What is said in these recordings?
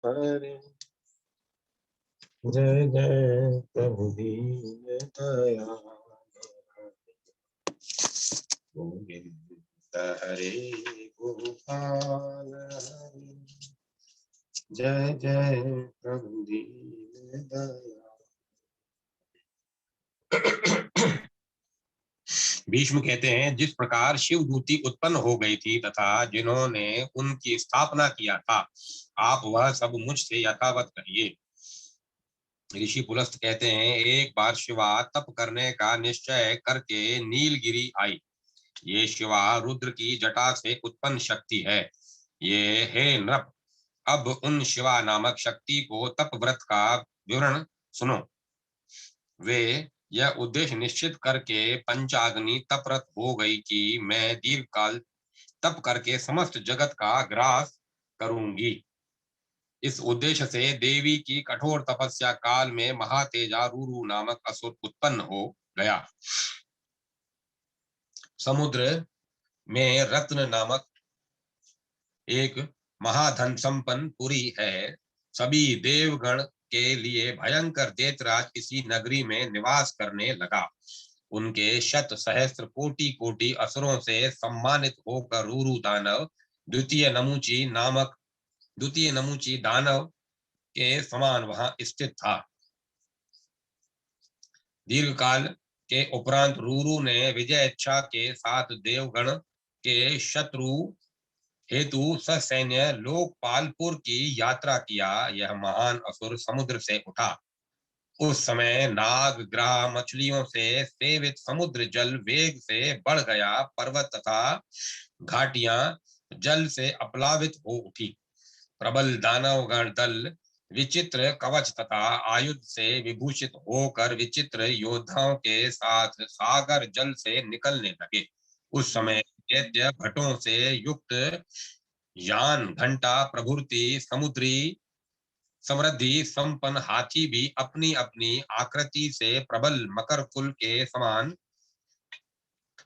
हरे। जय जय प्रभु दीन दयाल गोविंद हरे गोपाल हरे। जय जय प्रभु दीन दयाल। भीष्म कहते हैं, जिस प्रकार शिव दूती उत्पन्न हो गई थी तथा जिन्होंने उनकी स्थापना किया था, आप वह सब मुझसे यथावत कहिए। ऋषि पुलस्त कहते हैं, एक बार शिवा तप करने का निश्चय करके नीलगिरी आई। ये शिवा रुद्र की जटा से उत्पन्न शक्ति है। ये हे नृप, अब उन शिवा नामक शक्ति को तप व्रत का विवरण सुनो। वे यह उद्देश्य निश्चित करके पंचाग्नि तपरत हो गई कि मैं दीर्घ काल तप करके समस्त जगत का ग्रास करूंगी। इस उद्देश्य से देवी की कठोर तपस्या काल में महातेजा रूरू नामक असुर उत्पन्न हो गया। समुद्र में रत्न नामक एक महाधन संपन्न पुरी है। सभी देवगण के लिए भयंकर दैत्यराज इसी नगरी में निवास करने लगा। उनके शत सहस्त्र कोटि कोटि असुरों से सम्मानित होकर रूरू दानव द्वितीय नमुची दानव के समान वहां स्थित था। दीर्घ काल के उपरांत रूरू ने विजय इच्छा के साथ देवगण के शत्रु हेतु ससैन्य लोकपालपुर की यात्रा किया। यह महान असुर समुद्र से उठा। उस समय नाग ग्रह मछलियों से सेवित समुद्र जल वेग से बढ़ गया। पर्वत तथा घाटियां जल से अपलावित हो उठी। प्रबल दानवगण दल विचित्र कवच तथा आयुध से विभूषित होकर विचित्र योद्धाओं के साथ सागर जल से निकलने लगे। उस समय दैत्य भटों से युक्त यान घंटा प्रभृति समुद्री समृद्धि संपन्न हाथी भी अपनी अपनी आकृति से प्रबल मकर कुल के समान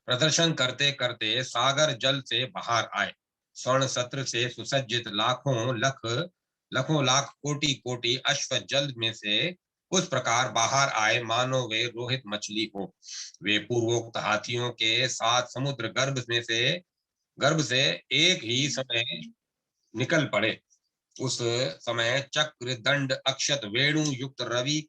प्रदर्शन करते करते सागर जल से बाहर आए। स्वर्ण सत्र से सुसज्जित लाखों लाख कोटि कोटि अश्व जल में से उस प्रकार बाहर आए मानो वे रोहित मछली हो। वे पूर्वोक्त हाथियों के साथ समुद्र गर्भ से एक ही समय निकल पड़े। उस समय चक्र दंड अक्षत वेणु युक्त रवि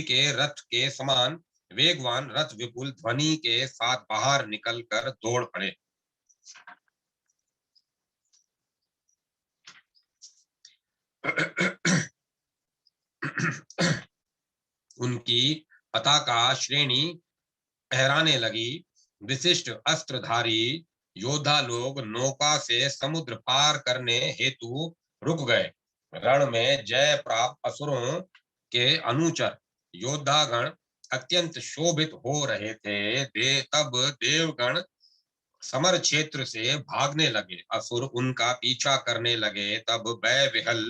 के रथ के समान वेगवान रथ विपुल ध्वनि के साथ बाहर निकलकर दौड़ पड़े। उनकी पताका श्रेणी फहराने लगी। विशिष्ट अस्त्रधारी योद्धा लोग नौका से समुद्र पार करने हेतु रुक गए। रण में जय प्राप्त असुरों के अनुचर योद्धागण अत्यंत शोभित हो रहे थे। तब देवगण समर क्षेत्र से भागने लगे। असुर उनका पीछा करने लगे। तब वै विहल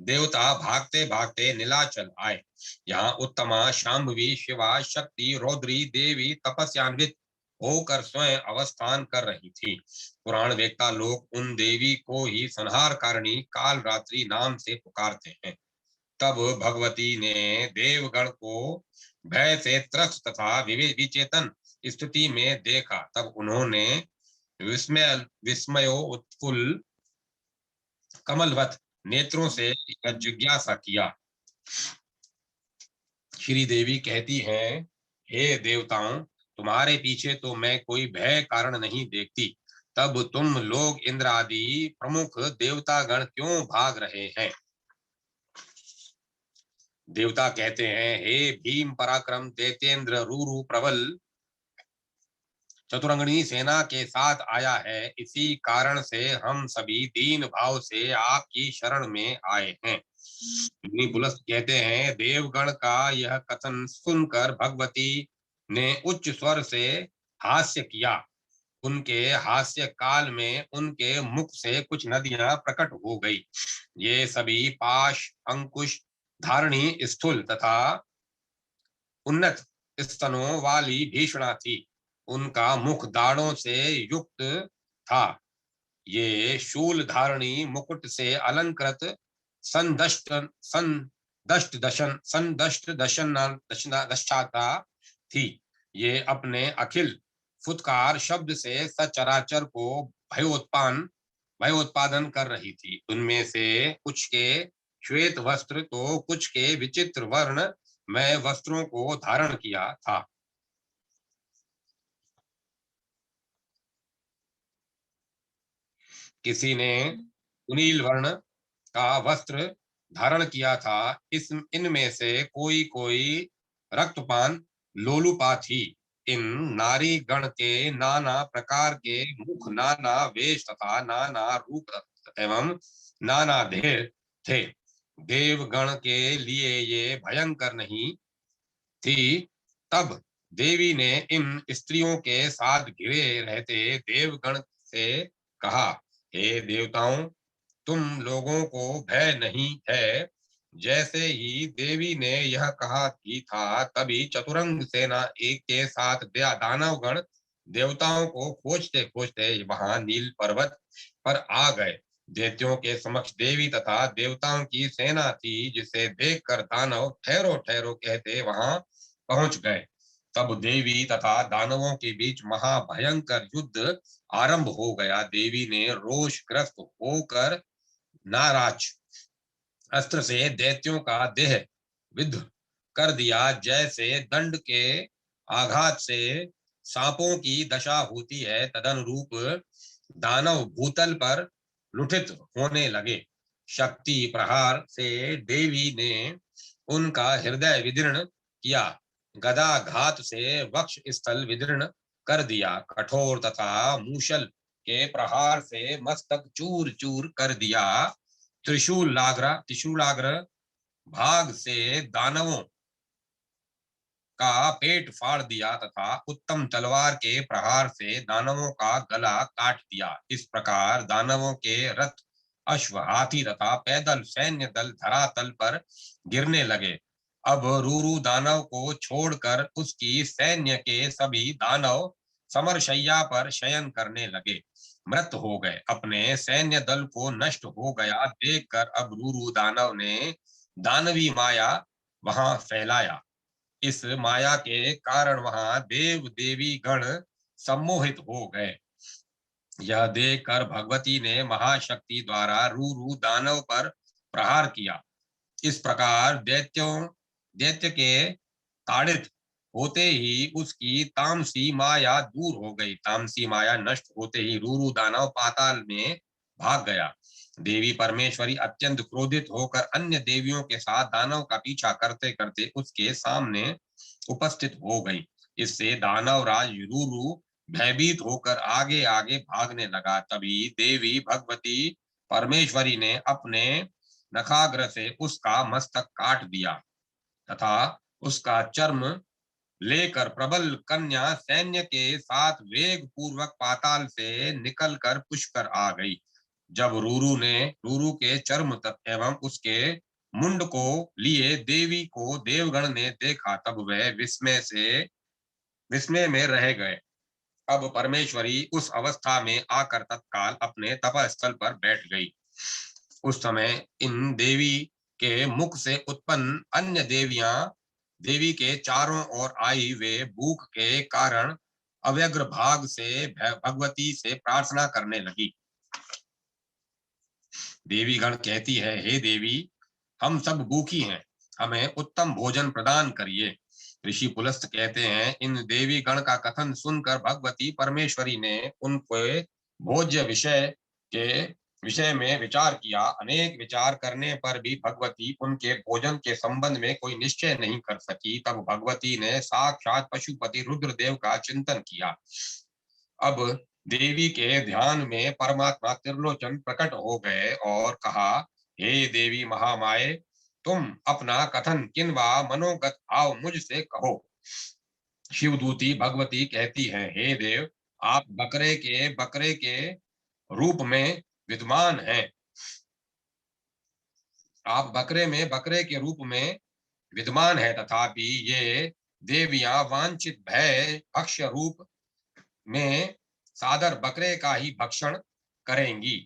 देवता भागते भागते नीलाचल आए। यहाँ उत्तमा शांभवी शिवा शक्ति रौद्री देवी तपस्यान्वित होकर स्वयं अवस्थान कर रही थी। पुराण वेत्ता लोग उन देवी को ही संहारकारिणी काल रात्रि नाम से पुकारते हैं। तब भगवती ने देवगण को भय से त्रस्त तथा विचेतन स्थिति में देखा। तब उन्होंने विस्मयो उत्फुल्ल कमलवत नेत्रों से जिज्ञासा किया। श्री देवी कहती हैं, हे देवताओं, तुम्हारे पीछे तो मैं कोई भय कारण नहीं देखती। तब तुम लोग इंद्र आदि प्रमुख देवतागण क्यों भाग रहे हैं? देवता कहते हैं, हे भीम पराक्रम दैत्येंद्र रूरू प्रबल चतुरंगनी सेना के साथ आया है। इसी कारण से हम सभी दीन भाव से आपकी शरण में आए हैं। पुलस्त कहते हैं, देवगण का यह कथन सुनकर भगवती ने उच्च स्वर से हास्य किया। उनके हास्य काल में उनके मुख से कुछ नदियां प्रकट हो गई। ये सभी पाश अंकुश धारणी स्थूल तथा उन्नत स्तनों वाली भीषणा थी। उनका मुख दाढ़ों से युक्त था। ये शूल धारणी मुकुट से अलंकृत संदष्ट दशनाता थी। ये अपने अखिल फुत्कार शब्द से सचराचर को भयोत्पादन कर रही थी। उनमें से कुछ के श्वेत वस्त्र तो कुछ के विचित्र वर्ण में वस्त्रों को धारण किया था। किसी ने सुनील वर्ण का वस्त्र धारण किया था। इस इनमें से कोई कोई रक्तपान लोलुपा थी। इन नारी गण के नाना प्रकार के मुख, नाना वेश तथा नाना रूप एवं नाना देह थे। देवगण के लिए ये भयंकर नहीं थी। तब देवी ने इन स्त्रियों के साथ घिरे रहते देवगण से कहा, हे देवताओं, तुम लोगों को भय नहीं है। जैसे ही देवी ने यह कहा ही था, तभी चतुरंग सेना एक के साथ दानवगण देवताओं को खोजते खोजते वहां नील पर्वत पर आ गए। दैत्यों के समक्ष देवी तथा देवताओं की सेना थी, जिसे देखकर दानव ठहरो ठहरो कहते वहां पहुंच गए। तब देवी तथा दानवों के बीच महाभयंकर युद्ध आरंभ हो गया। देवी ने रोषग्रस्त होकर नाराज अस्त्र से दैत्यों का देह विद्ध कर दिया। जैसे दंड के आघात से सांपों की दशा होती है, तदनुरूप दानव भूतल पर लुठित होने लगे। शक्ति प्रहार से देवी ने उनका हृदय विदीर्ण किया, गदा घात से वक्ष स्थल विदीर्ण कर दिया, कठोर तथा मूषल के प्रहार से मस्तक चूर चूर कर दिया। त्रिशूलाग्र भाग से दानवों का पेट फाड़ दिया तथा उत्तम तलवार के प्रहार से दानवों का गला काट दिया। इस प्रकार दानवों के रथ, अश्व, हाथी तथा पैदल सैन्य दल धरातल पर गिरने लगे। अब रूरू दानव को छोड़कर उसकी सैन्य के सभी दानव समरशैया पर शयन करने लगे, मृत हो गए। अपने सैन्य दल को नष्ट हो गया देखकर अब रूरू दानव ने दानवी माया वहां फैलाया। इस माया के कारण वहां देव देवी गण सम्मोहित हो गए। यह देखकर भगवती ने महाशक्ति द्वारा रूरू दानव पर प्रहार किया। इस प्रकार दैत्य के ताड़ित होते ही उसकी तामसी माया दूर हो गई। तामसी माया नष्ट होते ही रूरू दानव पाताल में भाग गया। देवी परमेश्वरी अत्यंत क्रोधित होकर अन्य देवियों के साथ दानव का पीछा करते करते उसके सामने उपस्थित हो गई। इससे दानव राज रूरू भयभीत होकर आगे आगे भागने लगा। तभी देवी भगवती परमेश्वरी ने अपने नखाग्र से उसका मस्तक काट दिया तथा उसका चर्म लेकर प्रबल कन्या सैन्य के साथ वेग पूर्वक पाताल से निकलकर पुष्कर आ गई। जब रूरू के चर्म एवं उसके मुंड को लिए देवी को देवगण ने देखा, तब वह विस्मय में रह गए। अब परमेश्वरी उस अवस्था में आकर तत्काल अपने तपस्थल पर बैठ गई। उस समय इन देवी के मुख से उत्पन्न अन्य देवियां देवी के चारों ओर आई। वे भूख के कारण अव्यग्र भाग से भगवती से प्रार्थना करने लगी। देवी गण कहती है, हे देवी, हम सब भूखी हैं, हमें उत्तम भोजन प्रदान करिए। ऋषि पुलस्त कहते हैं, इन देवी गण का कथन सुनकर भगवती परमेश्वरी ने उनके भोज्य के विषय में विचार किया। अनेक विचार करने पर भी भगवती उनके भोजन के संबंध में कोई निश्चय नहीं कर सकी। तब भगवती ने साक्षात पशुपति रुद्रदेव का चिंतन किया। अब देवी के ध्यान में परमात्मा त्रिलोचन प्रकट हो गए और कहा, हे देवी महामाये, तुम अपना कथन किन्वा मनोगत भाव मुझसे कहो। शिवदूती भगवती कहती है, हे देव, आप बकरे के रूप में विद्यमान हैं। आप बकरे के रूप में विद्यमान है, तथापि ये देवियां वांछित भय भक्ष्य रूप में सादर बकरे का ही भक्षण करेंगी।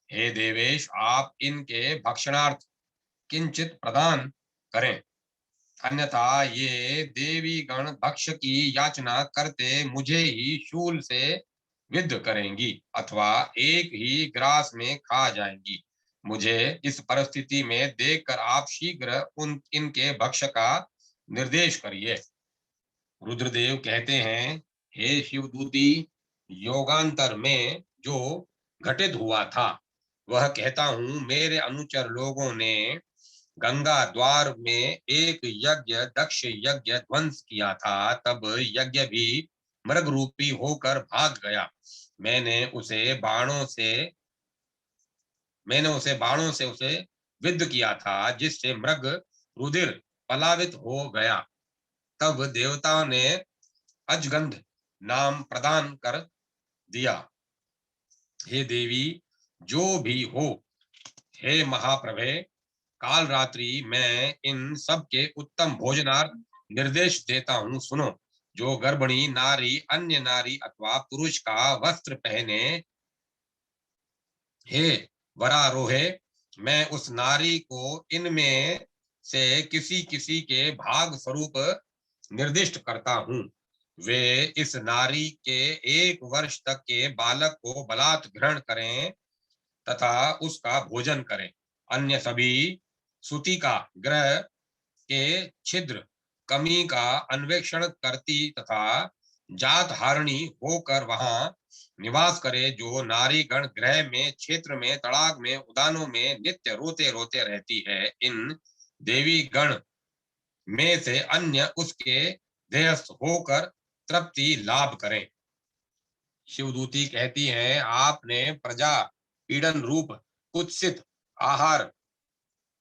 हे देवेश, आप इनके भक्षणार्थ किंचित प्रदान करें, अन्यथा ये देवी गण भक्ष की याचना करते मुझे ही शूल से विद्ध करेंगी अथवा एक ही ग्रास में खा जाएंगी। मुझे इस परिस्थिति में देखकर आप शीघ्र इनके भक्ष का निर्देश करिए। रुद्रदेव कहते हैं, हे शिवदूती, योगांतर में जो घटित हुआ था वह कहता हूं। मेरे अनुचर लोगों ने गंगा द्वार में एक यज्ञ, दक्ष यज्ञ ध्वंस किया था। तब यज्ञ भी मृग रूपी होकर भाग गया। मैंने उसे बाणों से उसे विद्ध किया था, जिससे मृग रुधिर पलावित हो गया। तब देवता ने अजगंध नाम प्रदान कर दिया। हे देवी, जो भी हो, हे महाप्रभे, काल रात्रि मैं इन सब के उत्तम भोजनार्थ निर्देश देता हूं, सुनो। जो गर्भिणी नारी अन्य नारी अथवा पुरुष का वस्त्र पहने, हे वरारोहे, मैं उस नारी को इनमें से किसी किसी के भाग स्वरूप निर्दिष्ट करता हूं। वे इस नारी के 1 वर्ष तक के बालक को बलात् ग्रहण करें तथा उसका भोजन करें। अन्य सभी सूती का ग्रह के छिद्र कमी का अन्वेषण करती तथा जात हारणी होकर वहां निवास करे। जो नारी गण ग्रह में, क्षेत्र में, तड़ाग में, उद्यानों में नित्य रोते रोते रहती है, इन देवी गण में से अन्य उसके देहस्थ होकर तृप्ति लाभ करें। शिवदूती कहती हैं, आपने प्रजा पीड़न रूप कुत्सित आहार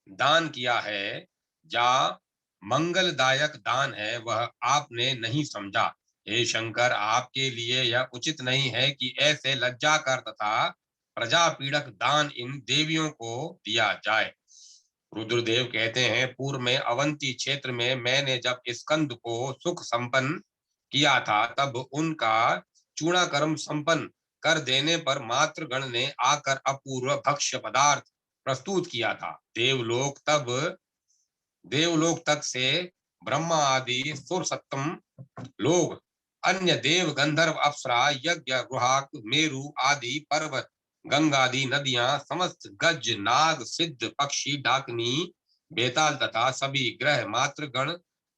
दान किया है, जा मंगलदायक दान है, वह आपने नहीं समझा। हे शंकर, आपके लिए यह उचित नहीं है कि ऐसे लज्जाकर तथा प्रजा पीड़क दान इन देवियों को दिया जाए। रुद्रदेव कहते हैं, पूर्व में अवंती क्षेत्र में मैंने जब स्कंद को सुख संपन्न किया था, तब उनका चूणाकर्म संपन्न कर देने पर मातृगण ने आकर अपूर्व भक्ष्य पदार्थ प्रस्तुत किया था। देवलोक तक से ब्रह्मा आदि सुर सत्तम लोग, अन्य देव गंधर्व अप्सरा यज्ञ गुहाक मेरु आदि पर्वत, गंगादि नदियां, समस्त गज नाग सिद्ध पक्षी डाकनी बेताल तथा सभी ग्रह मातृगण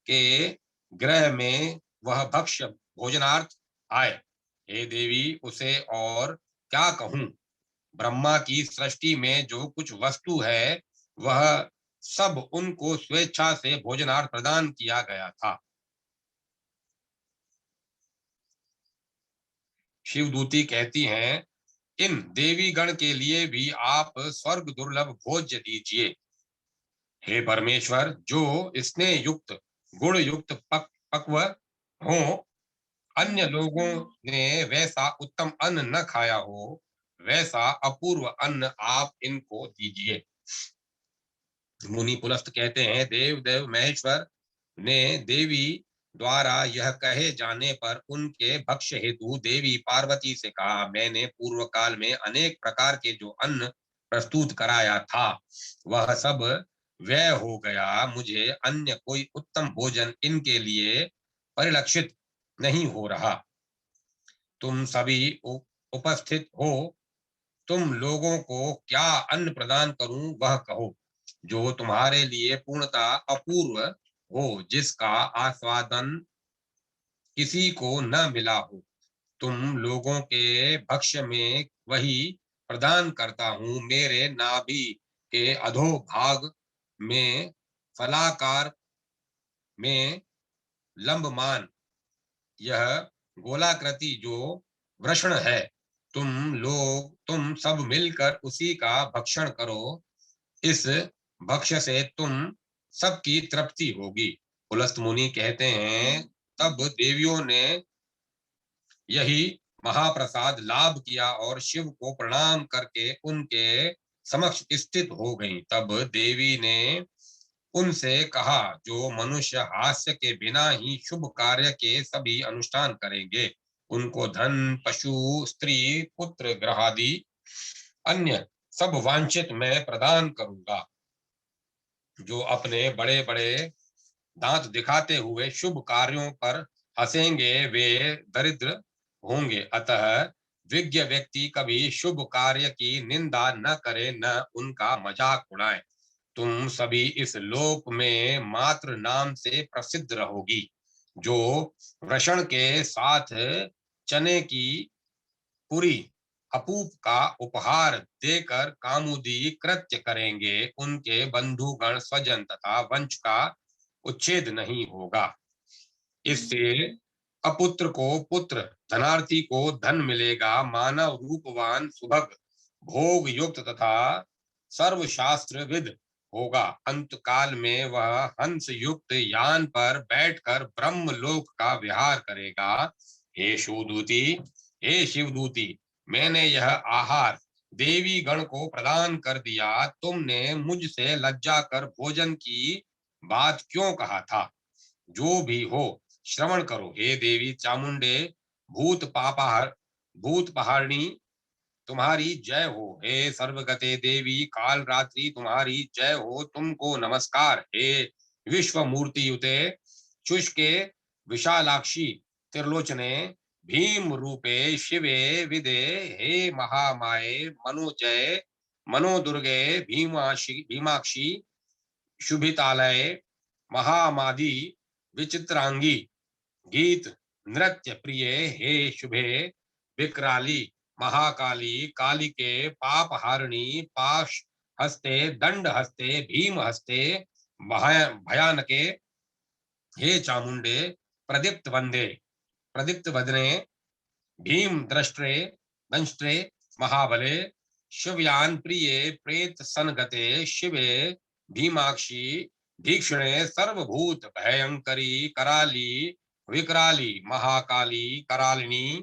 के ग्रह में वह भक्ष्य भोजनार्थ आए। हे देवी, उसे और क्या कहूं। ब्रह्मा की सृष्टि में जो कुछ वस्तु है वह सब उनको स्वेच्छा से भोजनार्थ प्रदान किया गया था। शिवदूती कहती हैं, इन देवी गण के लिए भी आप स्वर्ग दुर्लभ भोज्य दीजिए। हे परमेश्वर, जो स्नेह युक्त गुण युक्त पक्व हो, अन्य लोगों ने वैसा उत्तम अन्न न खाया हो, वैसा अपूर्व अन्न आप इनको दीजिए। मुनि पुलस्त कहते हैं, देव देव महेश्वर ने देवी द्वारा यह कहे जाने पर उनके भक्ष्य हेतु देवी पार्वती से कहा, मैंने पूर्व काल में अनेक प्रकार के जो अन्न प्रस्तुत कराया था वह सब व्यय हो गया। मुझे अन्य कोई उत्तम भोजन इनके लिए परिलक्षित नहीं हो रहा। तुम सभी उपस्थित हो, तुम लोगों को क्या अन्न प्रदान करूं वह कहो, जो तुम्हारे लिए पूर्णता अपूर्व हो, जिसका आस्वादन किसी को न मिला हो। तुम लोगों के भक्ष्य में वही प्रदान करता हूं। मेरे नाभि के अधो भाग में फलाकार में लंबमान यह गोलाकृति जो वृषण है, तुम सब मिलकर उसी का भक्षण करो। इस भक्ष्य से तुम सबकी तृप्ति होगी। पुलस्त मुनि कहते हैं, तब देवियों ने यही महाप्रसाद लाभ किया और शिव को प्रणाम करके उनके समक्ष स्थित हो गईं। तब देवी ने उनसे कहा, जो मनुष्य हास्य के बिना ही शुभ कार्य के सभी अनुष्ठान करेंगे, उनको धन, पशु, स्त्री, पुत्र, ग्रहादि अन्य सब वांछित मैं प्रदान करूंगा। जो अपने बड़े बड़े दांत दिखाते हुए शुभ कार्यों पर हंसेंगे वे दरिद्र होंगे। अतः विज्ञ व्यक्ति कभी शुभ कार्य की निंदा न करे न उनका मजाक उड़ाए। तुम सभी इस लोक में मात्र नाम से प्रसिद्ध रहोगी। जो वृषण के साथ चने की पुरी अपूप का उपहार देकर कामुदी कृत्य करेंगे, उनके बंधुगण स्वजन तथा वंश का उच्छेद नहीं होगा। इससे अपुत्र को पुत्र, धनार्थी को धन मिलेगा। मानव रूपवान, सुभग, भोग युक्त तथा सर्वशास्त्र विद होगा। अंत काल में वह हंस युक्त यान पर बैठकर ब्रह्म लोक का विहार करेगा। हे शिवदूती, हे शिवदूती, मैंने यह आहार देवी गण को प्रदान कर दिया। तुमने मुझसे लज्जा कर भोजन की बात क्यों कहा था? जो भी हो श्रवण करो। हे देवी चामुंडे, भूत पापहर भूत पहाड़नी, तुम्हारी जय हो। हे सर्वगते देवी काल रात्रि, तुम्हारी जय हो। तुमको नमस्कार। हे विश्व मूर्ति युते शुष्के विशालाक्षी, त्रिलोचने भीम रूपे शिवे विदे, हे महामाये मनोजय मनोदुर्गे भीमाक्षी शुभितालय महामादी विचित्रांगी, गीत नृत्य प्रिय, हे शुभे विकराली महाकाली, कालिके पापहारिणी, पाश हस्ते दंड हस्ते भीम हस्ते भयानके, हे चामुंडे प्रदीप्त वंदे प्रदीप्त वदने भीम दृष्ट्रे दंष्ट्रे महाबले, शिवयान प्रिये प्रेत सनगते शिवे भीमाक्षी, भीक्षणे सर्वभूत भयंकरी कराली विकराली महाकाली करालिनी,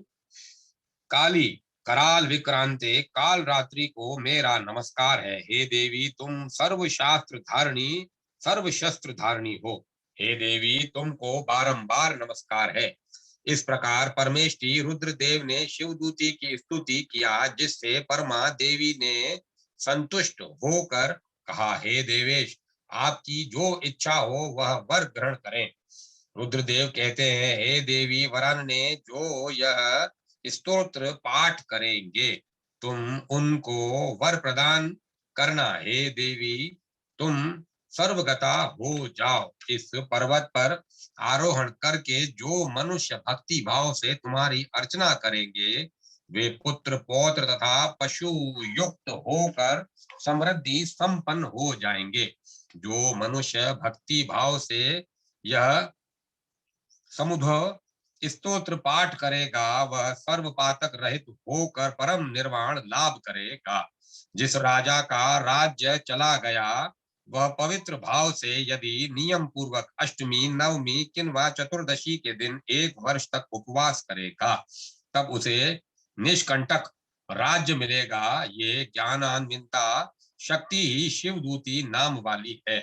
काली कराल विक्रांते काल रात्रि को मेरा नमस्कार है। हे देवी तुम सर्वशास्त्र धारणी सर्वशस्त्र धारणी हो। हे देवी तुमको बारंबार नमस्कार है। इस प्रकार परमेष्टि रुद्रदेव ने शिवदूती की स्तुति किया, जिससे परमा देवी ने संतुष्ट होकर कहा, हे देवेश, आपकी जो इच्छा हो वह वर ग्रहण करें। रुद्रदेव कहते हैं, हे देवी, वरन ने जो यह स्तोत्र पाठ करेंगे तुम उनको वर प्रदान करना। हे देवी तुम सर्वगता हो जाओ। इस पर्वत पर आरोहण करके जो मनुष्य भक्ति भाव से तुम्हारी अर्चना करेंगे वे पुत्र पौत्र तथा पशु युक्त होकर समृद्धि संपन्न हो जाएंगे। जो मनुष्य भक्ति भाव से यह समुद्र स्तोत्र पाठ करेगा वह सर्वपातक रहित होकर परम निर्वाण लाभ करेगा। जिस राजा का राज्य चला गया वह पवित्र भाव से यदि नियम पूर्वक अष्टमी, नवमी किंवा चतुर्दशी के दिन 1 वर्ष तक उपवास करेगा तब उसे निष्कंटक राज्य मिलेगा। ये ज्ञानान्विता शक्ति ही शिवदूती नाम वाली है।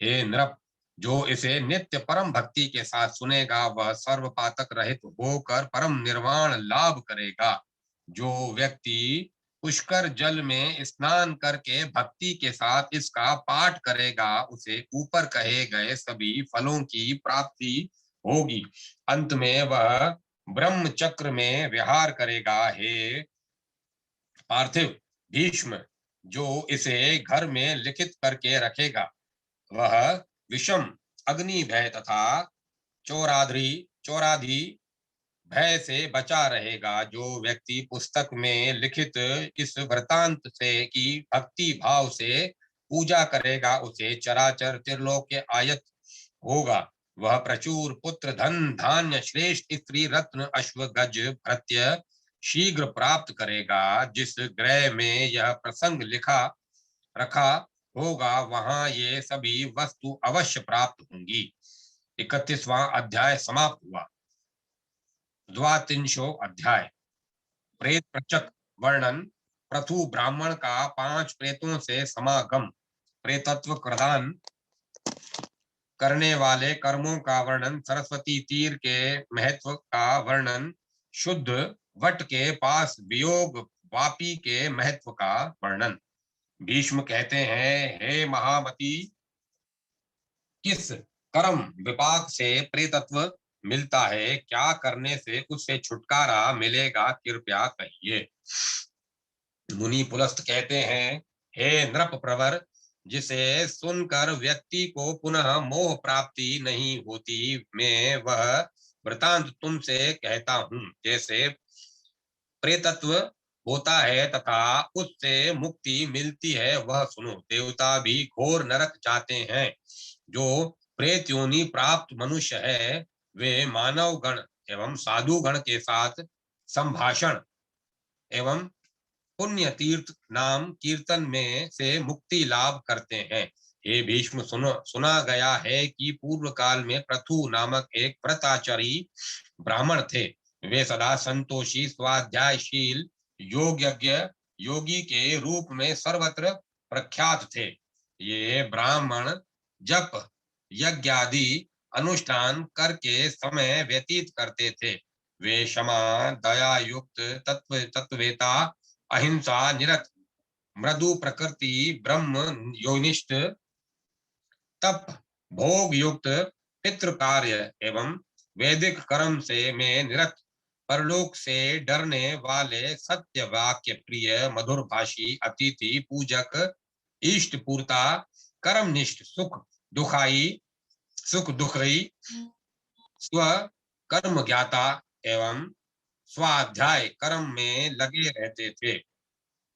हे नृप, जो इसे नित्य परम भक्ति के साथ सुनेगा वह सर्वपातक रहित होकर परम निर्वाण लाभ करेगा। जो व्यक्ति पुष्कर जल में स्नान करके भक्ति के साथ इसका पाठ करेगा उसे ऊपर कहे गए सभी फलों की प्राप्ति होगी। अंत में वह ब्रह्म चक्र में विहार करेगा। हे पार्थिव भीष्म, जो इसे घर में लिखित करके रखेगा वह विषम अग्नि भय तथा चौराधि भय से बचा रहेगा। जो व्यक्ति पुस्तक में लिखित इस वृतांत से की भक्ति भाव से पूजा करेगा उसे चराचर त्रिलोक के आयत होगा। वह प्रचुर पुत्र धन धान्य श्रेष्ठ स्त्री रत्न अश्व गज भृत्य शीघ्र प्राप्त करेगा। जिस ग्रह में यह प्रसंग लिखा रखा होगा वहां ये सभी वस्तु अवश्य प्राप्त होंगी। 31वां अध्याय समाप्त हुआ। द्वात्रिंशो अध्याय प्रेत प्रचक वर्णन। प्रथु ब्राह्मण का 5 प्रेतों से समागम, प्रेतत्व प्रदान करने वाले कर्मों का वर्णन, सरस्वती तीर के महत्व का वर्णन, शुद्ध वट के पास वियोग वापी के महत्व का वर्णन। भीष्म कहते हैं, हे महामती, किस कर्म विपाक से प्रेतत्व मिलता है, क्या करने से उससे छुटकारा मिलेगा, कृपया कहिए। मुनि पुलस्त कहते हैं, हे नृप प्रवर, जिसे सुनकर व्यक्ति को पुनः मोह प्राप्ति नहीं होती, मैं वह वृतांत तुमसे कहता हूँ। जैसे प्रेतत्व होता है तथा उससे मुक्ति मिलती है, वह सुनो। देवता भी घोर नरक जाते हैं। जो प्रेत योनि प्राप्त मनुष्य है, वे मानव गण एवं साधु गण के साथ संभाषण एवं पुण्य तीर्थ नाम कीर्तन में से मुक्ति लाभ करते हैं। हे भीष्म, सुना गया है कि पूर्व काल में पृथु नामक एक व्रताचारी ब्राह्मण थे। वे सदा संतोषी, स्वाध्यायशील, योग यज्ञ योगी के रूप में सर्वत्र प्रख्यात थे। ये ब्राह्मण जप यज्ञ आदि अनुष्ठान करके समय व्यतीत करते थे। वे क्षमा, दया युक्त, तत्वेता, अहिंसा निरत, मृदु प्रकृति, ब्रह्म योनिष्ठ, तप, भोग युक्त, पितृ कार्य एवं वैदिक कर्म से में निरत, परलोक से डरने वाले, सत्य वाक्य प्रिय, मधुर भाषी, अतिथि पूजक, इष्ट पूर्ता, कर्मनिष्ठ, सुख दुखई, स्व कर्म ज्ञाता एवं स्वाध्याय कर्म में लगे रहते थे।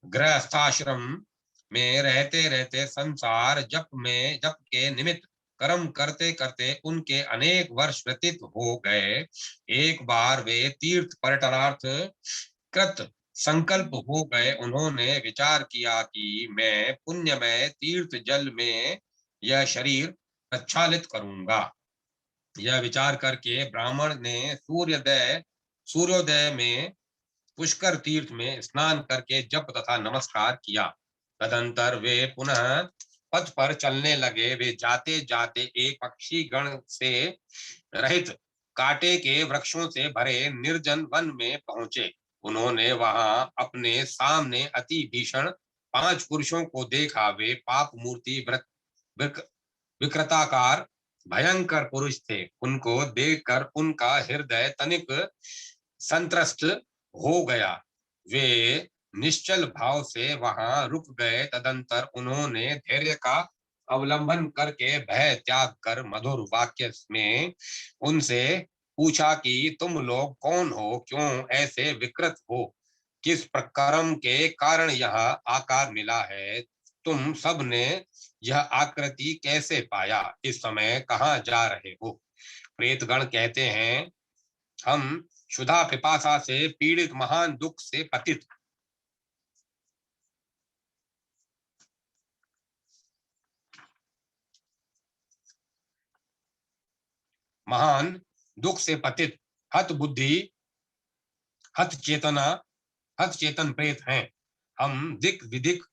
गृहस्थाश्रम में रहते रहते संसार जप के निमित्त कर्म करते करते उनके अनेक वर्ष व्यतीत हो गए। एक बार वे तीर्थ पर्यटनार्थ कृत संकल्प हो गए। उन्होंने विचार किया कि मैं पुण्यमय तीर्थ जल में यह शरीर प्रक्षालित करूंगा। यह विचार करके ब्राह्मण ने सूर्योदय में पुष्कर तीर्थ में स्नान करके जप तथा नमस्कार किया। तदंतर वे पुनः पथ पर चलने लगे। वे जाते जाते एक पक्षी गण से रहित, कांटे के वृक्षों से भरे निर्जन वन में पहुंचे। उन्होंने वहां अपने सामने अति भीषण 5 पुरुषों को देखा। वे पाप मूर्ति, विकृताकार, भयंकर पुरुष थे। उनको देखकर उनका हृदय तनिक संत्रस्त हो गया। वे निश्चल भाव से वहां रुक गए। तदंतर उन्होंने धैर्य का अवलंबन करके भय त्याग कर मधुर वाक्य में उनसे पूछा कि तुम लोग कौन हो, क्यों ऐसे विकृत हो, किस प्रकर्म के कारण यह आकार मिला है, तुम सब ने यह आकृति कैसे पाया, इस समय कहाँ जा रहे हो। प्रेतगण कहते हैं, हम क्षुधा पिपासा से पीड़ित, महान दुख से पतित, महान दुख से पतित, हत बुद्धि, हत चेतना, हत चेतन प्रेत हैं। हम दिक विदिक,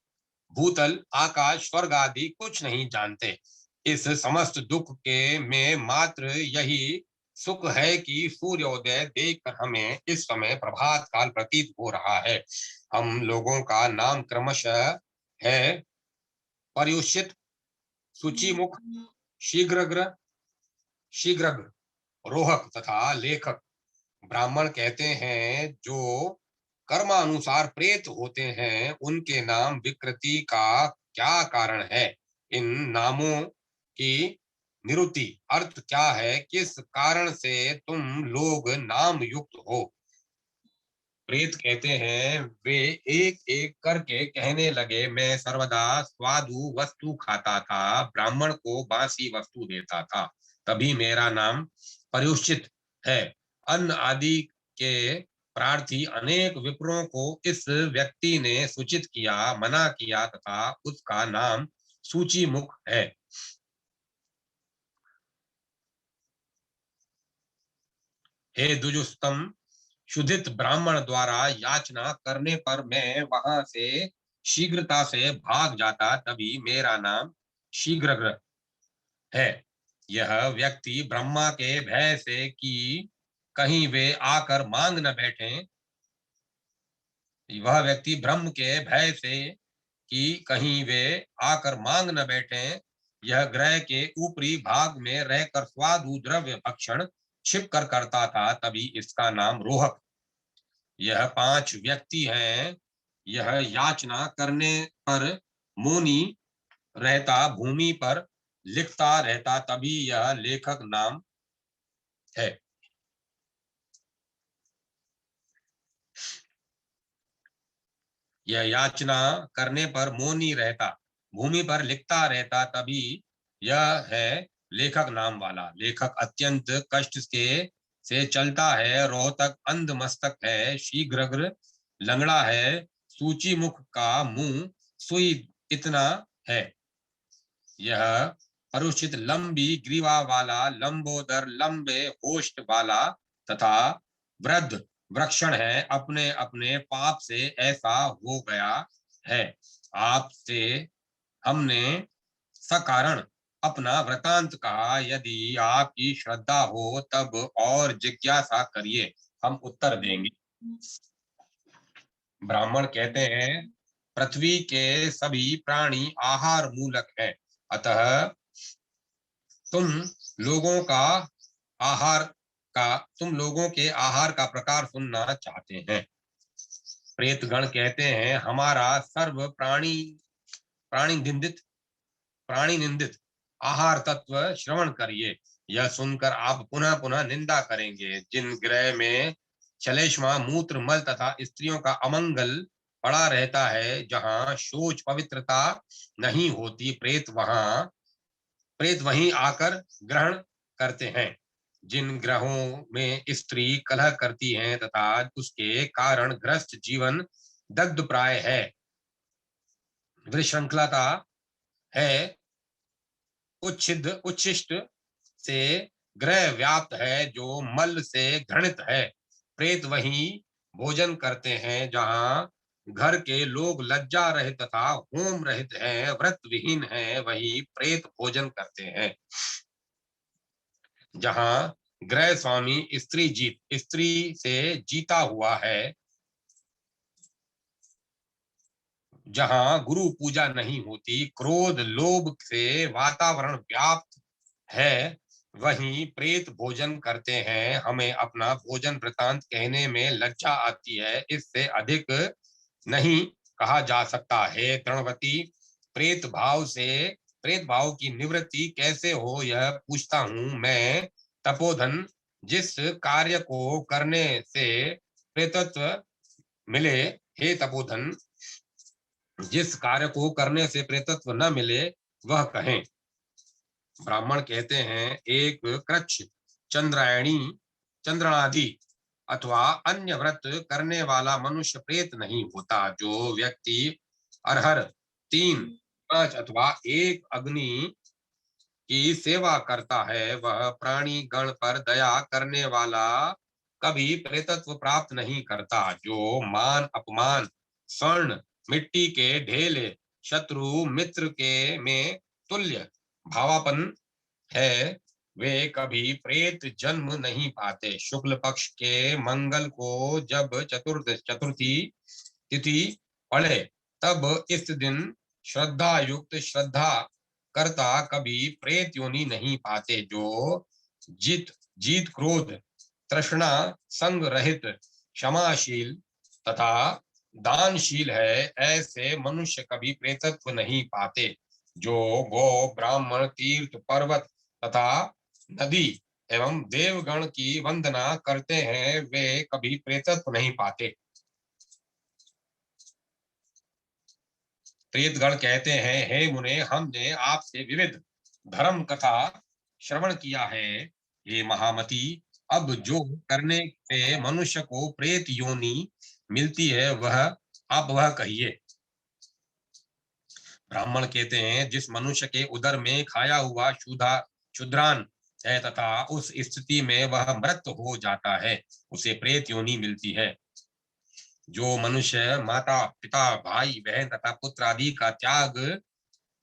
भूतल, आकाश, स्वर्ग आदि कुछ नहीं जानते। इस समस्त दुख के में मात्र यही सुख है कि सूर्योदय देखकर हमें इस समय प्रभात काल प्रतीत हो रहा है। हम लोगों का नाम क्रमशः है पर्युषित, सूचीमुख, शीघ्रग्र, शीघ्रग्र, रोहक तथा लेखक। ब्राह्मण कहते हैं, जो कर्मानुसार प्रेत होते हैं, उनके नाम विकृति का क्या कारण है। इन नामों की निरुति अर्थ क्या है, किस कारण से तुम लोग नाम युक्त हो। प्रेत कहते हैं, वे एक एक करके कहने लगे, मैं सर्वदा स्वादु वस्तु खाता था, ब्राह्मण को बासी वस्तु देता था, तभी मेरा नाम पर्युषित है। अन्न आदि के प्रार्थी अनेक विप्रों को इस व्यक्ति ने सूचित किया, मना किया तथा उसका नाम सूची मुख है। हे दुजुस्तम, क्षुधित ब्राह्मण द्वारा याचना करने पर मैं वहां से शीघ्रता से भाग जाता, तभी मेरा नाम शीघ्रग्र है। यह व्यक्ति ब्रह्मा के भय से कि कहीं वे आकर मांग न बैठे, वह व्यक्ति ब्रह्म के भय से कि कहीं वे आकर मांग न बैठे, यह ग्रह के ऊपरी भाग में रहकर स्वादु द्रव्य भक्षण छिप कर करता था, तभी इसका नाम रोहक। यह 5 व्यक्ति हैं। यह याचना करने पर मौनी रहता, भूमि पर लिखता रहता, तभी यह लेखक नाम है। यह याचना करने पर मौनी रहता, भूमि पर लिखता रहता, तभी यह है लेखक नाम वाला। लेखक अत्यंत कष्ट से चलता है, रोहतक अंध मस्तक है, शीघ्र लंगड़ा है, सूची मुख का मुंह सुई इतना है। यह परुषित लंबी ग्रीवा वाला, लंबोदर लंबे होष्ट वाला तथा वृद्ध वृक्षण है, अपने अपने पाप से ऐसा हो गया है। आपसे हमने सकारण अपना वृतांत कहा, यदि आपकी श्रद्धा हो तब और जिज्ञासा करिए, हम उत्तर देंगे। ब्राह्मण कहते हैं, पृथ्वी के सभी प्राणी आहार मूलक है, अतः तुम लोगों का आहार तुम लोगों के आहार का प्रकार सुनना चाहते हैं। प्रेतगण कहते हैं, हमारा सर्व प्राणी निंदित प्राणी निंदित आहार तत्व श्रवण करिए। यह सुनकर आप पुनः पुनः निंदा करेंगे। जिन ग्रह में श्लेष्मा मूत्र मल तथा स्त्रियों का अमंगल पड़ा रहता है, जहाँ शौच पवित्रता नहीं होती, प्रेत वहीं आकर ग्रहण करते हैं। जिन ग्रहों में स्त्री कलह करती हैं तथा उसके कारण ग्रस्त जीवन दग्ध प्राय है, विशृंखलता है, उच्छिष्ट से ग्रह व्याप्त है, जो मल से घृणित है, प्रेत वहीं भोजन करते हैं। जहाँ घर के लोग लज्जा रहित तथा होम रहित हैं, व्रत विहीन है, वही प्रेत भोजन करते हैं। जहाँ ग्रह स्वामी स्त्री से जीता हुआ है, जहाँ गुरु पूजा नहीं होती, क्रोध लोभ से वातावरण व्याप्त है, वहीं प्रेत भोजन करते हैं। हमें अपना भोजन वृतांत कहने में लज्जा आती है, इससे अधिक नहीं कहा जा सकता है। तृणवती प्रेत भाव की निवृत्ति कैसे हो, यह पूछता हूं मैं। तपोधन, जिस कार्य को करने से प्रेतत्व मिले, हे तपोधन, जिस कार्य को करने से प्रेतत्व न मिले वह कहें। ब्राह्मण कहते हैं, एक कृच्छ, चंद्रायणी, चंद्रनादि अथवा अन्य व्रत करने वाला मनुष्य प्रेत नहीं होता। जो व्यक्ति अरहर 3, 5 अथवा एक अग्नि की सेवा करता है, वह प्राणी गण पर दया करने वाला कभी प्रेतत्व प्राप्त नहीं करता। जो मान अपमान, स्वर्ण मिट्टी के ढेले, शत्रु मित्र के में तुल्य भावापन है, वे कभी प्रेत जन्म नहीं पाते। शुक्ल पक्ष के मंगल को जब चतुर्थी तिथि पड़े, तब इस दिन श्रद्धा युक्त श्रद्धा करता कभी प्रेत योनि नहीं पाते। जो जीत जीत क्रोध तृष्णा संग रहित, क्षमाशील तथा दानशील है, ऐसे मनुष्य कभी प्रेतत्व नहीं पाते। जो गो ब्राह्मण तीर्थ पर्वत तथा नदी एवं देवगण की वंदना करते हैं, वे कभी प्रेतत्व नहीं पाते। प्रेतगण कहते हैं, हे मुने, हमने आपसे विविध धर्म कथा श्रवण किया है। हे महामती, अब जो करने से मनुष्य को प्रेत योनि मिलती है, वह कहिए। ब्राह्मण कहते हैं, जिस मनुष्य के उदर में खाया हुआ क्षुद्रान है तथा उस स्थिति में वह मृत हो जाता है, उसे प्रेत योनि मिलती है। जो मनुष्य माता पिता भाई बहन तथा पुत्र आदि का त्याग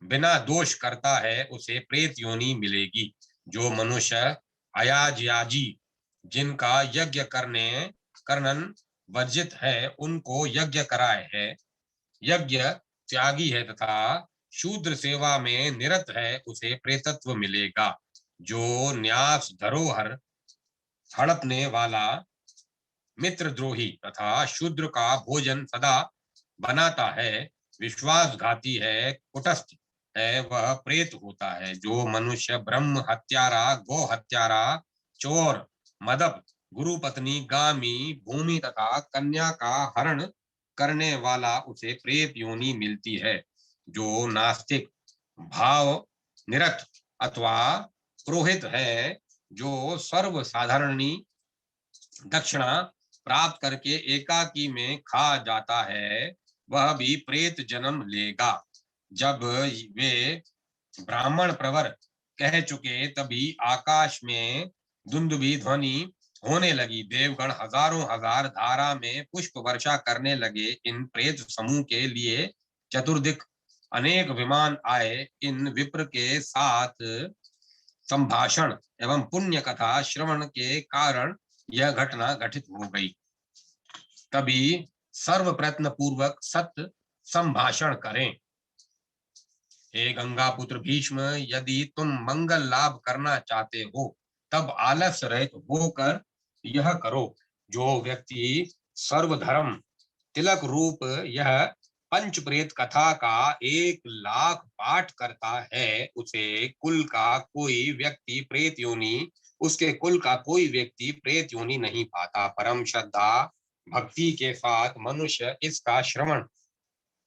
बिना दोष करता है, उसे प्रेत योनि मिलेगी। जो मनुष्य अयाज याजी, जिनका यज्ञ करनन वर्जित है उनको यज्ञ कराए है। यज्ञ त्यागी है तथा शूद्र सेवा में निरत है उसे प्रेतत्व मिलेगा। जो न्यास धरोहर हड़पने वाला, मित्रद्रोही तथा शूद्र का भोजन सदा बनाता है, विश्वासघाती है, कुटस्थ है, वह प्रेत होता है। जो मनुष्य ब्रह्म हत्यारा, गो हत्यारा, चोर, मदप, गुरु पत्नी गामी, भूमि तथा कन्या का हरण करने वाला, उसे प्रेत योनि मिलती है। जो नास्तिक, भाव निरत अथवा पुरोहित है, जो सर्व साधारणी दक्षिणा प्राप्त करके एकाकी में खा जाता है, वह भी प्रेत जन्म लेगा। जब वे ब्राह्मण प्रवर कह चुके तभी आकाश में दुंदुभी ध्वनि होने लगी। देवगण हजारों हजार धारा में पुष्प वर्षा करने लगे। इन प्रेत समूह के लिए चतुर्दिक अनेक विमान आए। इन विप्र के साथ संभाषण एवं पुण्य कथा श्रवण के कारण यह घटना घटित हो गई। तभी सर्व प्रयत्न पूर्वक सत्य संभाषण करें। हे गंगा पुत्र भीष्म, यदि तुम मंगल लाभ करना चाहते हो तब आलस्य रहित होकर यह करो। जो व्यक्ति सर्वधर्म तिलक रूप यह पंच प्रेत कथा का 1,00,000 पाठ करता है, उसे कुल का कोई व्यक्ति प्रेत योनि उसके कुल का कोई व्यक्ति प्रेत योनि नहीं पाता। परम श्रद्धा भक्ति के साथ मनुष्य इसका श्रवण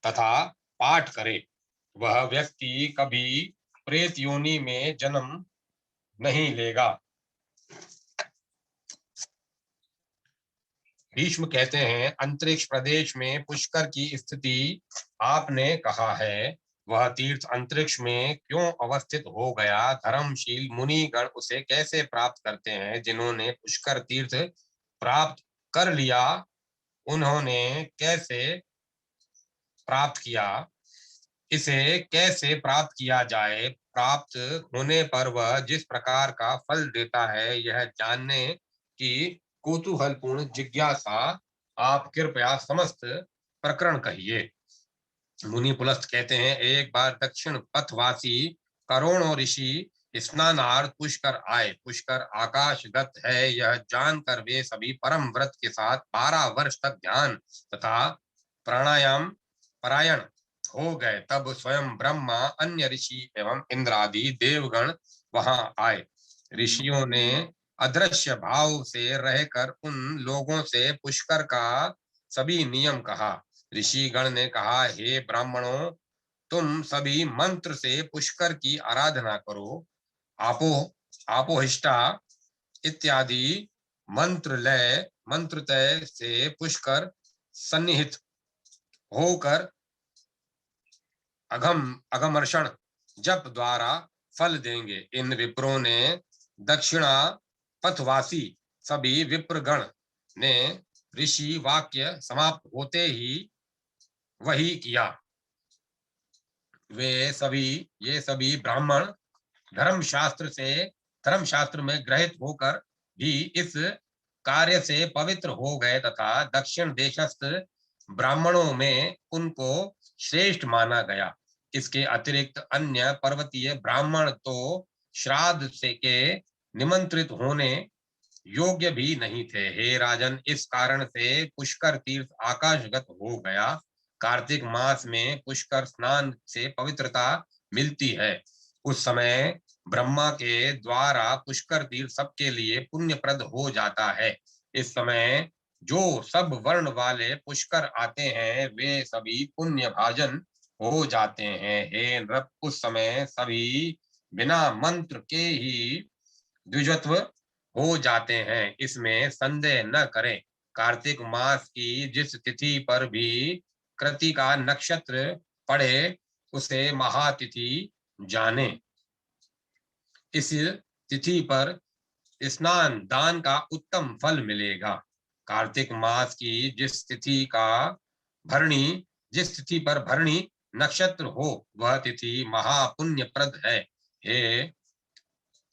तथा पाठ करे, वह व्यक्ति कभी प्रेत योनि में जन्म नहीं लेगा। भीष्म कहते हैं, अंतरिक्ष प्रदेश में पुष्कर की स्थिति आपने कहा है, वह तीर्थ अंतरिक्ष में क्यों अवस्थित हो गया? धर्मशील मुनिगण उसे कैसे प्राप्त करते हैं? जिन्होंने पुष्कर तीर्थ प्राप्त कर लिया, उन्होंने कैसे प्राप्त किया? इसे कैसे प्राप्त किया जाए? प्राप्त होने पर वह जिस प्रकार का फल देता है, यह जानने की कौतूहलपूर्ण जिज्ञासा आप कृपया समस्त प्रकरण कहिए। मुनि पुलस्त कहते हैं, एक बार दक्षिण पथवासी करोड़ों ऋषि स्नानार्थ पुष्कर आए। पुष्कर आकाशगत है, यह जानकर वे सभी परम व्रत के साथ 12 वर्ष तक ध्यान तथा प्राणायाम परायण हो गए। तब स्वयं ब्रह्मा, अन्य ऋषि एवं इंद्रादि देवगण वहां आए। ऋषियों ने अदृश्य भाव से रहकर उन लोगों से पुष्कर का सभी नियम कहा। ऋषिगण ने कहा, हे ब्राह्मणों, तुम सभी मंत्र से पुष्कर की आराधना करो। आपो आपोहिष्टा इत्यादि मंत्र लय मंत्र तय से पुष्कर सन्निहित होकर अगमर्षण जप द्वारा फल देंगे। इन विप्रों ने दक्षिणा पथवासी सभी विप्रगण ने ऋषि वाक्य समाप्त होते ही वही किया। ये सभी ब्राह्मण धर्मशास्त्र में ग्रहित होकर भी इस कार्य से पवित्र हो गए तथा दक्षिण देशस्थ ब्राह्मणों में उनको श्रेष्ठ माना गया। इसके अतिरिक्त अन्य पर्वतीय ब्राह्मण तो श्राद्ध से के निमंत्रित होने योग्य भी नहीं थे। हे राजन, इस कारण से पुष्कर तीर्थ आकाशगत हो गया। कार्तिक मास में पुष्कर स्नान से पवित्रता मिलती है। उस समय ब्रह्मा के द्वारा पुष्कर तीर्थ सबके लिए पुण्यप्रद हो जाता है। इस समय जो सब वर्ण वाले पुष्कर आते हैं, वे सभी पुण्य भाजन हो जाते हैं। हे नृप, उस समय सभी बिना मंत्र के ही द्विजत्व हो जाते हैं, इसमें संदेह न करें। कार्तिक मास की जिस तिथि पर भी कृतिका नक्षत्र पड़े, उसे महातिथि जाने। इस तिथि पर स्नान दान का उत्तम फल मिलेगा। कार्तिक मास की जिस तिथि पर भरणी नक्षत्र हो, वह तिथि महापुण्यप्रद है। हे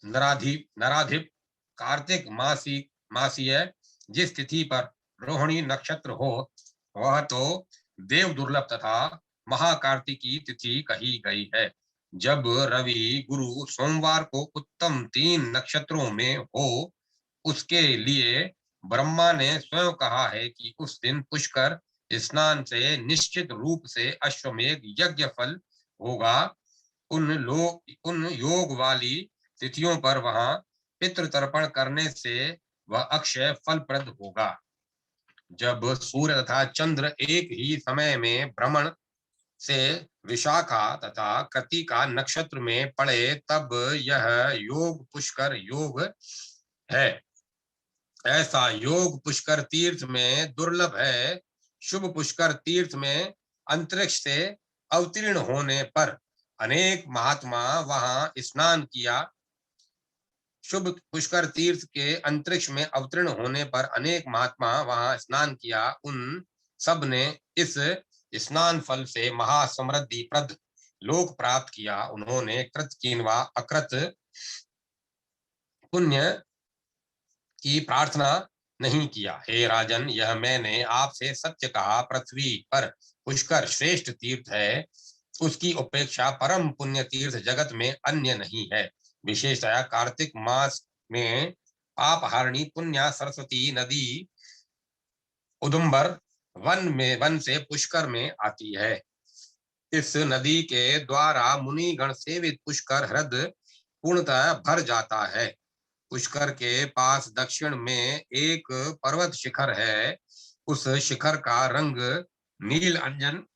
नराधिप कार्तिक मासीय जिस तिथि पर रोहिणी नक्षत्र हो वह तो देव दुर्लभ तथा महाकार्तिकी तिथि कही गई है। जब रवि गुरु सोमवार को उत्तम 3 नक्षत्रों में हो, उसके लिए ब्रह्मा ने स्वयं कहा है कि उस दिन पुष्कर स्नान से निश्चित रूप से अश्वमेध यज्ञ फल होगा। उन योग वाली तिथियों पर वहां पितृ तर्पण करने से वह अक्षय फलप्रद होगा। जब सूर्य तथा चंद्र एक ही समय में भ्रमण से विशाखा तथा कृत्तिका नक्षत्र में पड़े तब यह योग पुष्कर योग है। ऐसा योग पुष्कर तीर्थ में दुर्लभ है। शुभ पुष्कर तीर्थ में अंतरिक्ष से अवतीर्ण होने पर अनेक महात्मा वहां स्नान किया। शुभ पुष्कर तीर्थ के अंतरिक्ष में अवतीर्ण होने पर अनेक महात्मा वहां स्नान किया। उन सब ने इस स्नान फल से महासमृद्धि प्रद लोक प्राप्त किया। उन्होंने कृत किंवा अकृत पुण्य की प्रार्थना नहीं किया। हे राजन, यह मैंने आपसे सत्य कहा। पृथ्वी पर पुष्कर श्रेष्ठ तीर्थ है। उसकी उपेक्षा परम पुण्य तीर्थ जगत में अन्य नहीं है। विशेषतया कार्तिक मास में पापहारिणी पुण्य सरस्वती नदी उदुम्बर वन से पुष्कर में आती है। इस नदी के द्वारा मुनिगण सेवित पुष्कर हृदय पूर्णतः भर जाता है। पुष्कर के पास दक्षिण में एक पर्वत शिखर है। उस शिखर का रंग नील अंजन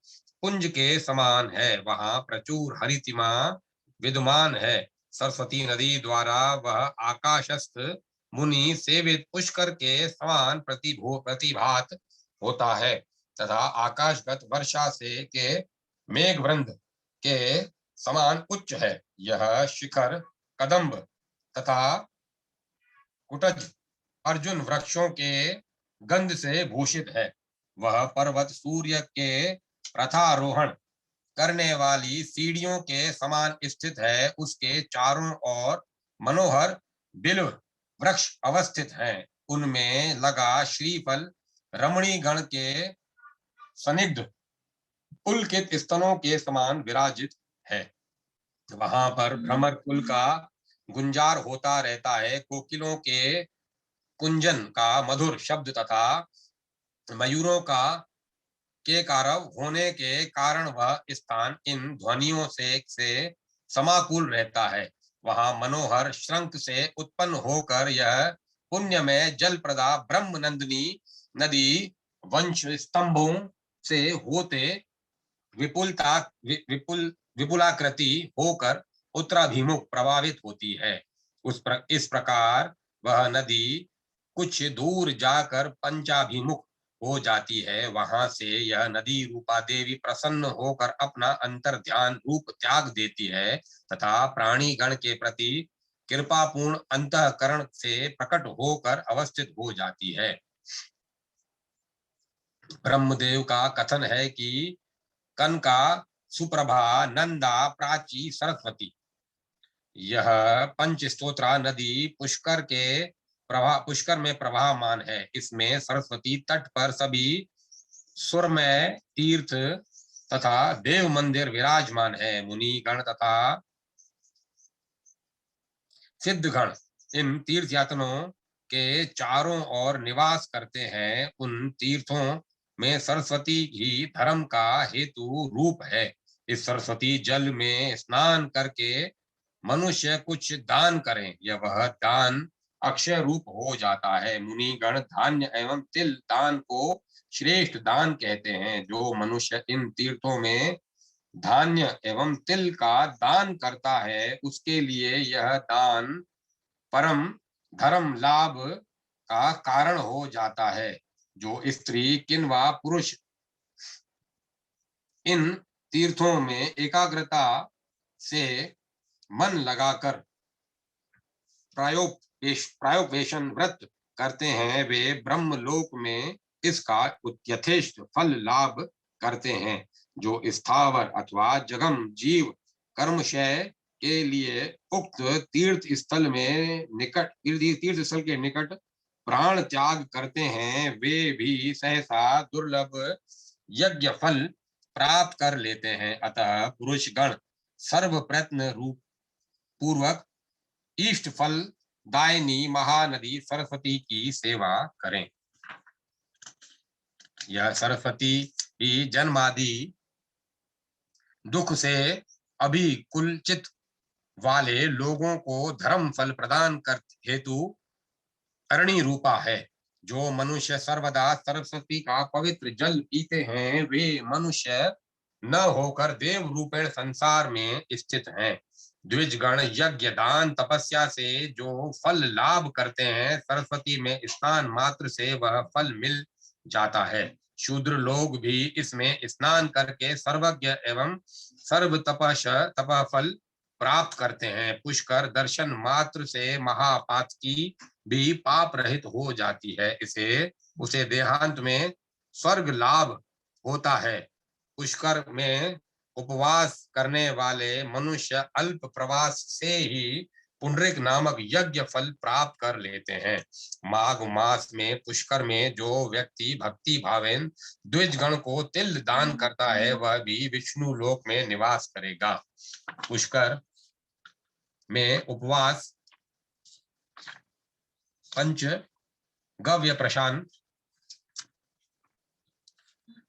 पुंज के समान है। वहां प्रचुर हरितिमा विद्यमान है। सरस्वती नदी द्वारा वह आकाशस्थ मुनि सेवित पुष्कर के समान प्रतिभात होता है तथा आकाशगत वर्षा से के मेघवृंद के समान उच्च है। यह शिखर कदम्ब तथा कुटज अर्जुन वृक्षों के गंध से भूषित है। वह पर्वत सूर्य के रथारोहण करने वाली सीढ़ियों के समान स्थित है। उसके चारों ओर मनोहर बिल्व वृक्ष अवस्थित हैं। उनमें लगा श्रीफल रमणी गण के सनिग्ध पुलकित स्तनों के समान विराजित है। वहां पर भ्रमर कुल का गुंजार होता रहता है। कोकिलों के कुंजन का मधुर शब्द तथा मयूरों का के कारव होने के कारण वह स्थान इन ध्वनियों से समाकुल रहता है। वहां मनोहर श्रंख से उत्पन्न होकर यह पुण्य में जल प्रदा ब्रह्म नंदिनी नदी वंश स्तंभों से होते विपुलाकृति होकर उत्तराभिमुख प्रभावित होती है। इस प्रकार वह नदी कुछ दूर जाकर पंचाभिमुख हो जाती है। वहां से यह नदी रूपा देवी प्रसन्न होकर अपना अंतर ध्यान रूप त्याग देती है तथा प्राणी गण के प्रति कृपापूर्ण अंतःकरण से प्रकट होकर अवस्थित हो जाती है। ब्रह्मदेव का कथन है कि कनका, सुप्रभा, नंदा, प्राची, सरस्वती यह पंच स्तोत्रा नदी पुष्कर में प्रवाहमान है। इसमें सरस्वती तट पर सभी सुरमय तीर्थ तथा देव मंदिर विराजमान है। मुनि गण तथा सिद्धगण इन तीर्थ यात्रियों के चारों ओर निवास करते हैं। उन तीर्थों में सरस्वती ही धर्म का हेतु रूप है। इस सरस्वती जल में स्नान करके मनुष्य कुछ दान करें, यह वह दान अक्षय रूप हो जाता है। मुनि गण धान्य एवं तिल दान को श्रेष्ठ दान कहते हैं। जो मनुष्य इन तीर्थों में धान्य एवं तिल का दान करता है, उसके लिए यह दान परम धर्म लाभ का कारण हो जाता है। जो स्त्री किंवा पुरुष इन तीर्थों में एकाग्रता से मन लगाकर प्रायोपवेशन व्रत करते हैं, वे ब्रह्मलोक में इसका यथेष्ट फल लाभ करते हैं। जो स्थावर अथवा जगम जीव कर्मशय के लिए उक्त तीर्थ स्थल के निकट प्राण त्याग करते हैं वे भी सहसा दुर्लभ यज्ञ फल प्राप्त कर लेते हैं। अतः पुरुष गण सर्व प्रयत्न रूप पूर्वक इष्ट फल दायिनी महानदी सरस्वती की सेवा करें। यह सरस्वती ही जन्मादि दुख से अभिकुलचित वाले लोगों को धर्म फल प्रदान कर हेतु अरणि रूपा है। जो मनुष्य सर्वदा सरस्वती का पवित्र जल पीते हैं वे मनुष्य न होकर देव रूपेण संसार में स्थित हैं। द्विजगण यज्ञ दान तपस्या से जो फल लाभ करते हैं सरस्वती में स्नान मात्र से वह फल मिल जाता है। शूद्र लोग भी इसमें स्नान करके सर्वज्ञ एवं सर्व तप फल प्राप्त करते हैं। पुष्कर दर्शन मात्र से महापात की भी पाप रहित हो जाती है। इसे उसे देहांत में स्वर्ग लाभ होता है। पुष्कर में उपवास करने वाले मनुष्य अल्प प्रवास से ही पुंडरिक नामक यज्ञ फल प्राप्त कर लेते हैं। माघ मास में पुष्कर में जो व्यक्ति भक्ति भावेन द्विजगण को तिल दान करता है वह भी विष्णु लोक में निवास करेगा। पुष्कर में उपवास पंच गव्य प्रशान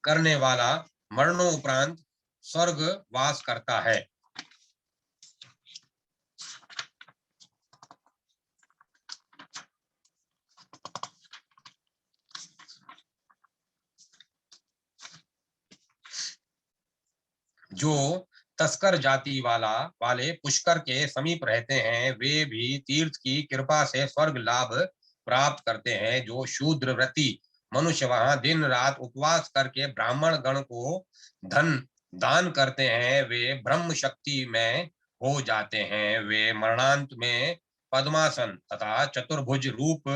करने वाला मरणोपरांत स्वर्ग वास करता है। जो तस्कर जाति वाले पुष्कर के समीप रहते हैं वे भी तीर्थ की कृपा से स्वर्ग लाभ प्राप्त करते हैं। जो शूद्र व्रती मनुष्य वहां दिन रात उपवास करके ब्राह्मण गण को धन दान करते हैं वे ब्रह्म शक्ति में हो जाते हैं। वे मरणांत में पद्मासन तथा चतुर्भुज रूप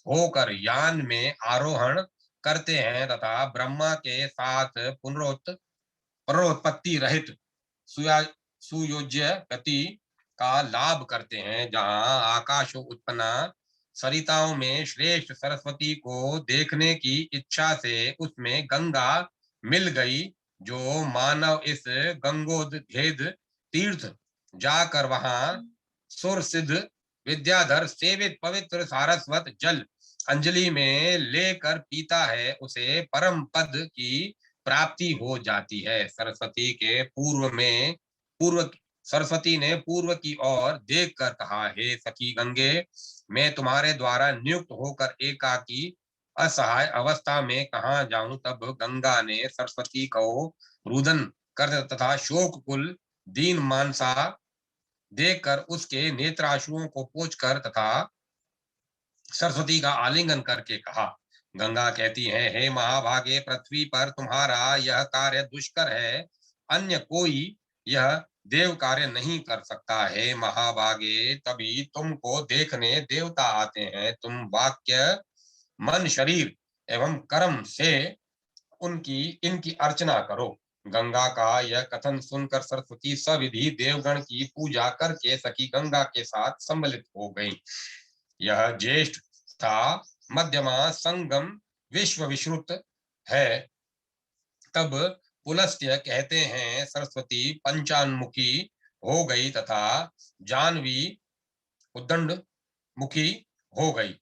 होकर यान में आरोहण करते हैं तथा ब्रह्मा के साथ पुनरुत्पत्ति रहित सुयोज्य गति का लाभ करते हैं। जहाँ आकाश उत्पन्ना सरिताओं में श्रेष्ठ सरस्वती को देखने की इच्छा से उसमें गंगा मिल गई। जो मानव इस गंगोदघेद तीर्थ जाकर वहां सुर सिद्ध विद्याधर सेवित पवित्र सारस्वत जल अंजलि में लेकर पीता है उसे परम पद की प्राप्ति हो जाती है। सरस्वती के पूर्व सरस्वती ने पूर्व की ओर देखकर कहा, हे सखी गंगे, मैं तुम्हारे द्वारा नियुक्त होकर एकाकी असहाय अवस्था में कहाँ जाऊं। तब गंगा ने सरस्वती को रुदन कर तथा शोक कुल दीन मानसा देखकर उसके नेत्राशुओं को पोंछकर तथा सरस्वती का आलिंगन करके कहा। गंगा कहती है, हे महाभागे, पृथ्वी पर तुम्हारा यह कार्य दुष्कर है, अन्य कोई यह देव कार्य नहीं कर सकता है। महाभागे, तभी तुमको देखने देवता आते हैं। तुम वाक्य मन शरीर एवं कर्म से इनकी अर्चना करो। गंगा का यह कथन सुनकर सरस्वती सविधि देवगण की पूजा करके सखी गंगा के साथ सम्मिलित हो गई। यह ज्येष्ठ था मध्यमा संगम विश्व विश्रुत है। तब पुलस्त्य कहते हैं, सरस्वती पंचान्मुखी हो गई तथा जानवी उद्दंड मुखी हो गई।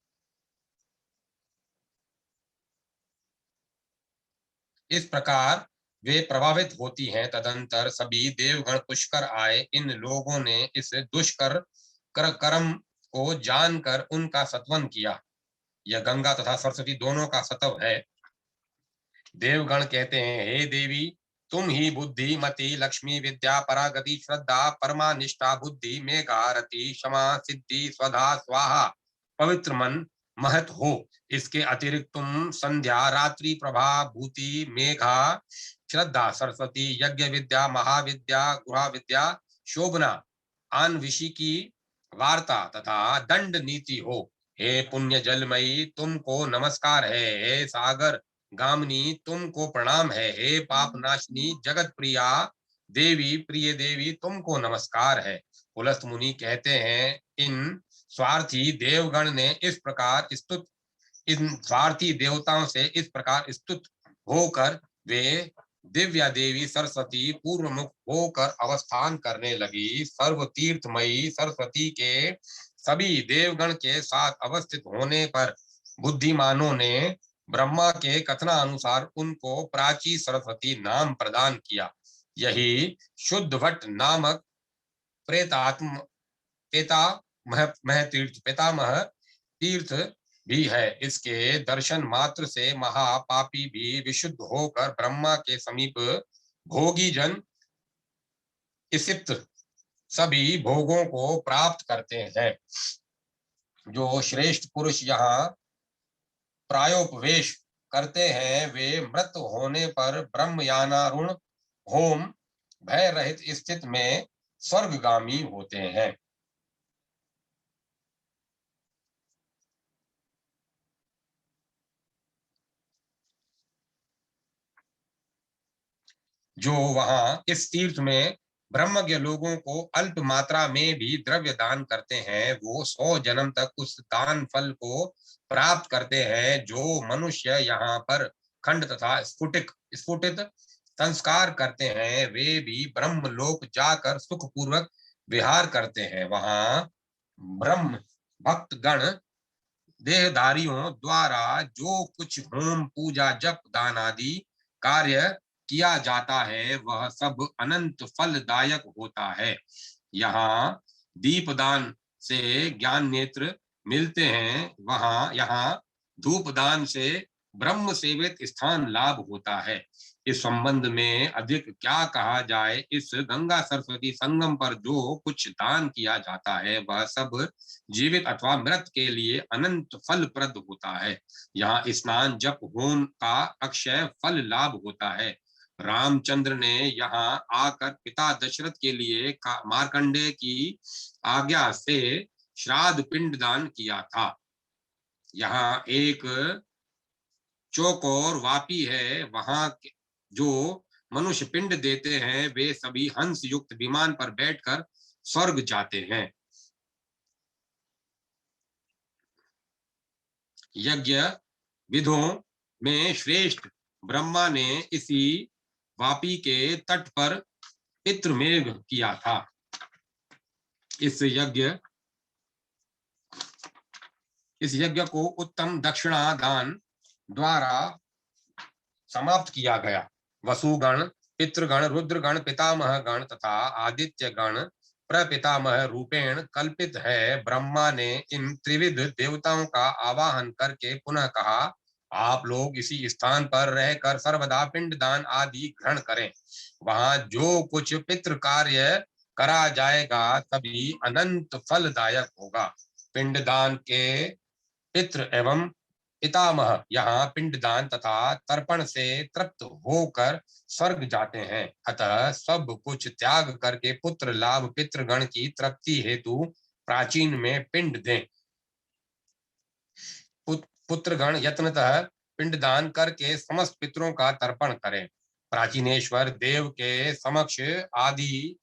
इस प्रकार वे प्रभावित होती हैं। तदंतर सभी देवगण पुष्कर आए। इन लोगों ने इस दुष्कर कर्म को जानकर उनका सत्वन किया। यह गंगा तथा सरस्वती दोनों का सतव है। देवगण कहते हैं, हे देवी, तुम ही बुद्धि मति लक्ष्मी विद्या परागति श्रद्धा परमा निष्ठा बुद्धि मेघा रति क्षमा सिद्धि स्वधा स्वाहा पवित्र मन महत हो। इसके अतिरिक्त तुम संध्या रात्रि प्रभा भूति मेघा श्रद्धा सरस्वती यज्ञ विद्या महाविद्या गुहा विद्या शोभना आनविशी की वार्ता तथा दंड नीति हो। हे पुण्य जलमयी, तुमको नमस्कार है। हे सागर गामिनी, तुमको प्रणाम है। हे पाप नाशनी जगत प्रिया देवी प्रिय देवी, तुमको नमस्कार है। पुलस्त मुनि कहते हैं, इन स्वार्थी देवगण ने इस प्रकार स्तुत इन स्वार्थी देवताओं से इस प्रकार स्तुत होकर वे दिव्या देवी सरस्वती पूर्वमुख होकर अवस्थान करने लगी। सर्व तीर्थमयी सरस्वती के सभी देवगण के साथ अवस्थित होने पर बुद्धिमानों ने ब्रह्मा के कथनानुसार उनको प्राची सरस्वती नाम प्रदान किया। यही शुद्ध भट्ट नामक प्रेतात्म पितामह तीर्थ भी है। इसके दर्शन मात्र से महापापी भी विशुद्ध होकर ब्रह्मा के समीप भोगी जन इसिप्त सभी भोगों को प्राप्त करते हैं। जो श्रेष्ठ पुरुष यहाँ प्रायोपवेश करते हैं वे मृत होने पर ब्रह्मयानारूढ़ होम भय रहित स्थित में स्वर्गगामी होते हैं। जो वहां इस तीर्थ में ब्रह्मज्ञ लोगों को अल्प मात्रा में भी द्रव्य दान करते हैं वो 100 जन्म तक उस दान फल को प्राप्त करते हैं। जो मनुष्य यहाँ पर खंड तथा स्फुटित संस्कार करते हैं वे भी ब्रह्म लोक जाकर सुख पूर्वक विहार करते हैं। वहां ब्रह्म भक्त गण देहधारियों द्वारा जो कुछ होम पूजा जप दान आदि कार्य किया जाता है वह सब अनंत फलदायक होता है। यहाँ दीपदान से ज्ञान नेत्र मिलते हैं, वहां यहाँ धूपदान से ब्रह्म सेवित स्थान लाभ होता है। इस संबंध में अधिक क्या कहा जाए। इस गंगा सरस्वती संगम पर जो कुछ दान किया जाता है वह सब जीवित अथवा मृत के लिए अनंत फलप्रद होता है। यहाँ स्नान जप होम का अक्षय फल लाभ होता है। रामचंद्र ने यहाँ आकर पिता दशरथ के लिए मार्कंडेय की आज्ञा से श्राद्ध पिंड दान किया था। यहाँ एक चौकोर वापी है, वहां जो मनुष्य पिंड देते हैं वे सभी हंस युक्त विमान पर बैठकर स्वर्ग जाते हैं। यज्ञ विधों में श्रेष्ठ ब्रह्मा ने इसी वापी के तट पर पितृमेघ किया था। इस यज्ञ को उत्तम दक्षिणा दान द्वारा समाप्त किया गया। वसुगण, पितृगण, रुद्रगण, पितामह गण तथा आदित्य गण प्रपितामह रूपेण कल्पित है। ब्रह्मा ने इन त्रिविध देवताओं का आवाहन करके पुनः कहा, आप लोग इसी स्थान पर रहकर सर्वदा पिंडदान आदि ग्रहण करें। वहां जो कुछ पितृ कार्य करा जाएगा तभी अनंत फलदायक होगा। पिंडदान के पितृ एवं पितामह यहाँ पिंडदान तथा तर्पण से तृप्त होकर स्वर्ग जाते हैं। अतः सब कुछ त्याग करके पुत्र लाभ पितृगण की तृप्ति हेतु प्राचीन में पिंड दें। पुत्रगण यत्नतः पिंडदान करके समस्त पितरों का तर्पण करें। प्राचीनेश्वर देव के समक्ष आदि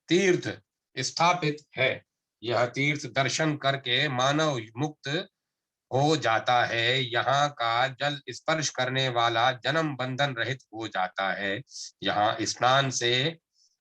तीर्थ स्थापित है। यह तीर्थ दर्शन करके मानव मुक्त हो जाता है। यहाँ का जल स्पर्श करने वाला जन्म बंधन रहित हो जाता है। यहाँ स्नान से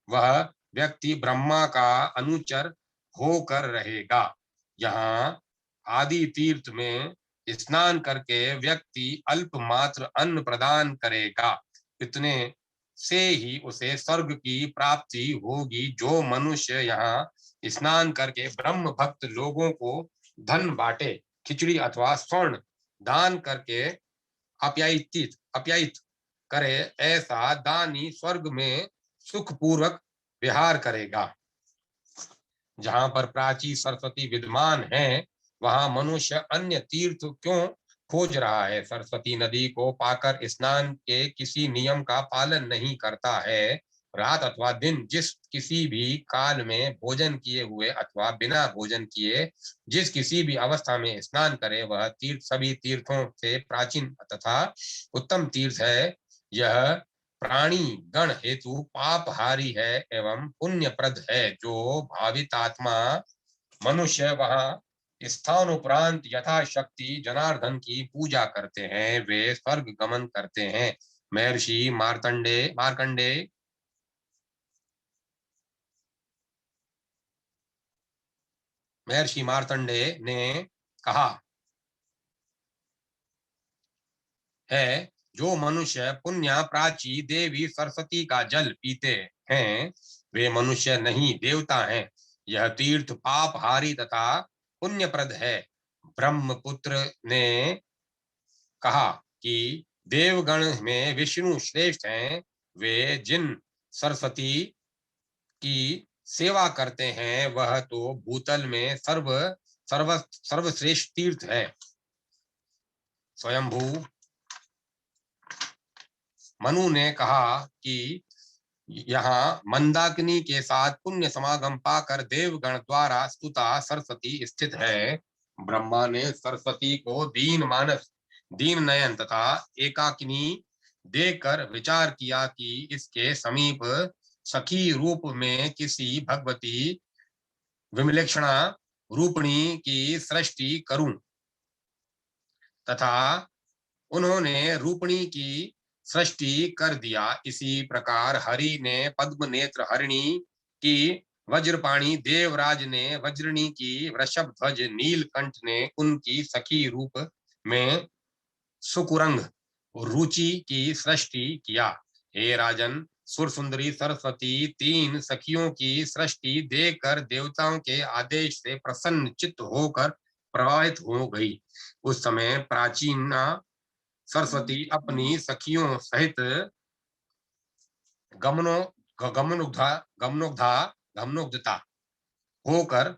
वह व्यक्ति ब्रह्मा का अनुचर होकर रहेगा। यहाँ आदि तीर्थ में स्नान करके व्यक्ति अल्प मात्र अन्न प्रदान करेगा। इतने से ही उसे स्वर्ग की प्राप्ति होगी। जो मनुष्य यहाँ स्नान करके ब्रह्म भक्त लोगों को धन बांटे, खिचड़ी अथवा स्वर्ण दान करके अप्यायित करे, ऐसा दानी स्वर्ग में सुख पूर्वक विहार करेगा। जहां पर प्राची सरस्वती विद्यमान है वहां मनुष्य अन्य तीर्थ क्यों खोज रहा है। सरस्वती नदी को पाकर स्नान के किसी नियम का पालन नहीं करता है। रात अथवा दिन जिस किसी भी काल में भोजन किए हुए अथवा बिना भोजन किए जिस किसी भी अवस्था में स्नान करे वह तीर्थ सभी तीर्थों से प्राचीन तथा उत्तम तीर्थ है। यह प्राणी गण हेतु पापहारी है एवं पुण्यप्रद है। जो भावित आत्मा मनुष्य वहां स्थान उपरांत यथाशक्ति जनार्दन की पूजा करते हैं, वे स्वर्ग गमन करते हैं। महर्षि मार्कंडे महर्षि मार्तंडे ने कहा है, जो मनुष्य पुण्य प्राची देवी सरस्वती का जल पीते हैं, वे मनुष्य नहीं देवता हैं। यह तीर्थ पापहारी तथा पुण्यप्रद है। ब्रह्मपुत्र ने कहा कि देवगण में विष्णु श्रेष्ठ हैं। वे जिन सरस्वती की सेवा करते हैं, वह तो भूतल में सर्वश्रेष्ठ तीर्थ है। स्वयंभू मनु ने कहा कि यहाँ मंदाकिनी के साथ पुण्य समागम पाकर देवगण द्वारा स्तुता सरस्वती स्थित है। ब्रह्मा ने सरस्वती को दीन मानस, दीन नयन तथा एकाकिनी देकर विचार किया कि इसके समीप सखी रूप में किसी भगवती विमलेक्षणा रूपणी की सृष्टि करूं, तथा उन्होंने रूपणी की सृष्टि कर दिया। इसी प्रकार हरि ने पद्म नेत्र हरिणी की, वज्रपाणी देवराज ने वज्रणी की, वृषभ ध्वज नीलकंठ ने उनकी सखी रूप में सुकुरंग रुचि की सृष्टि किया। हे राजन, सुर सुंदरी सरस्वती तीन सखियों की सृष्टि देखकर देवताओं के आदेश से प्रसन्न चित्त होकर प्रभावित हो गई। उस समय प्राचीन सरस्वती अपनी सखियों सहित गमनो गमनुग्धा गमनुग्धा गमनुग्धता होकर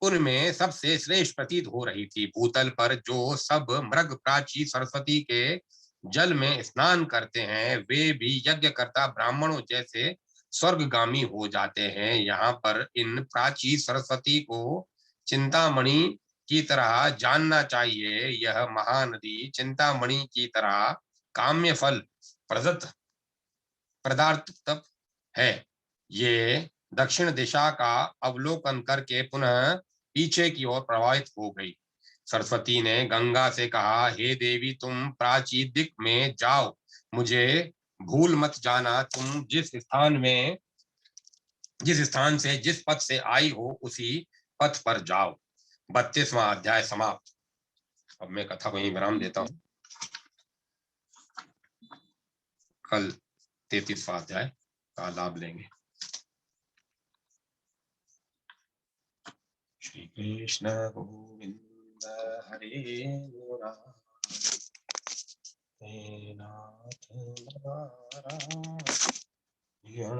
उनमें सबसे श्रेष्ठ प्रतीत हो रही थी। भूतल पर जो सब मृग प्राची सरस्वती के जल में स्नान करते हैं, वे भी यज्ञकर्ता ब्राह्मणों जैसे स्वर्गगामी हो जाते हैं। यहाँ पर इन प्राची सरस्वती को चिंतामणि की तरह जानना चाहिए। यह महानदी चिंतामणि की तरह काम्य फल प्रदत्त पदार्थ तप है। ये दक्षिण दिशा का अवलोकन करके पुनः पीछे की ओर प्रवाहित हो गई। सरस्वती ने गंगा से कहा, हे देवी, तुम प्राची दिक में जाओ, मुझे भूल मत जाना। तुम जिस स्थान से जिस पथ से आई हो, उसी पथ पर जाओ। 32वां अध्याय समाप्त। अब मैं कथा को यहीं विराम देता हूँ। कल 33वां अध्याय का लाभ लेंगे। श्री कृष्ण गोविंद हरे नाथ नारायण